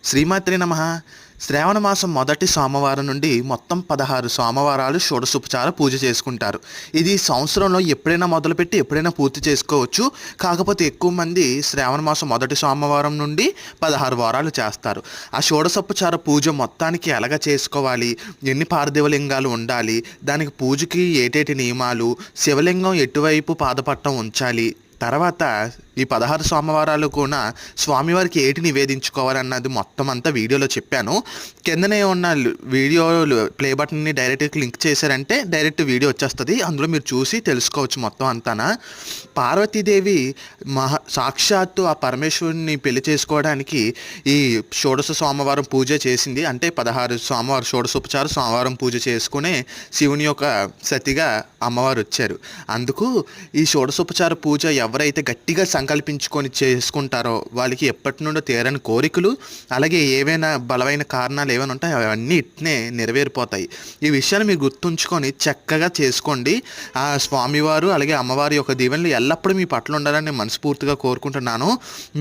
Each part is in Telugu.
శ్రీమాత్రే నమః. శ్రావణ మాసం మొదటి సోమవారం నుండి మొత్తం 16 సోమవారాలు షోడశోపచార పూజ చేసుకుంటారు. ఇది సంవత్సరంలో ఎప్పుడైనా మొదలుపెట్టి ఎప్పుడైనా పూర్తి చేసుకోవచ్చు. కాకపోతే ఎక్కువ మంది శ్రావణ మాసం మొదటి సోమవారం నుండి 16 వారాలు చేస్తారు. ఆ షోడశోపచార పూజ మొత్తానికి ఎలాగ చేసుకోవాలి, ఎన్ని పార్థివలింగాలు ఉండాలి, దానికి పూజకి ఏటేటి నియమాలు, శివలింగం ఎటువైపు పాదపట్టం ఉంచాలి, తర్వాత ఈ 16 సోమవారాలు కూడా స్వామివారికి ఏటి నివేదించుకోవాలన్నది మొత్తం అంతా వీడియోలో చెప్పాను. కిందనే ఉన్న వీడియో ప్లే బటన్ని డైరెక్ట్గా క్లిక్ చేశారంటే డైరెక్ట్ వీడియో వచ్చేస్తుంది. అందులో మీరు చూసి తెలుసుకోవచ్చు మొత్తం అంతానా. పార్వతీదేవి సాక్షాత్తు ఆ పరమేశ్వరుని పెళ్లి చేసుకోవడానికి ఈ షోడశ సోమవారం పూజ చేసింది. అంటే 16 సోమవారం షోడశోపచార సోమవారం పూజ చేసుకునే శివుని యొక్క సతిగా అమ్మవారు వచ్చారు. అందుకు ఈ షోడశోపచార పూజ ఎవరైతే గట్టిగా సంకల్పించుకొని చేసుకుంటారో వాళ్ళకి ఎప్పటి నుండో తీరని కోరికలు, అలాగే ఏవైనా బలమైన కారణాలు ఏమైనా ఉంటాయి అవన్నీ ఇట్నే నెరవేరిపోతాయి. ఈ విషయాన్ని మీరు గుర్తుంచుకొని చక్కగా చేసుకోండి. ఆ స్వామివారు అలాగే అమ్మవారి యొక్క దీవెనలు ఎల్లప్పుడూ మీ పట్ల ఉండాలని మనస్ఫూర్తిగా కోరుకుంటున్నాను.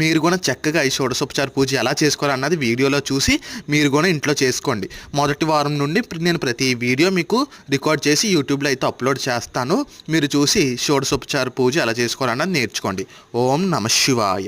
మీరు కూడా చక్కగా ఈ షోడశోపచార పూజ ఎలా చేసుకోవాలన్నది వీడియోలో చూసి మీరు కూడా ఇంట్లో చేసుకోండి. మొదటి వారం నుండి నేను ప్రతి వీడియో మీకు రికార్డ్ చేసి యూట్యూబ్లో అయితే అప్లోడ్ చేస్తాను. మీరు చూసి షోడశోపచార పూజ ఎలా చేసుకోవాలన్నది నేర్చుకోండి. ఓం నమః శివాయ.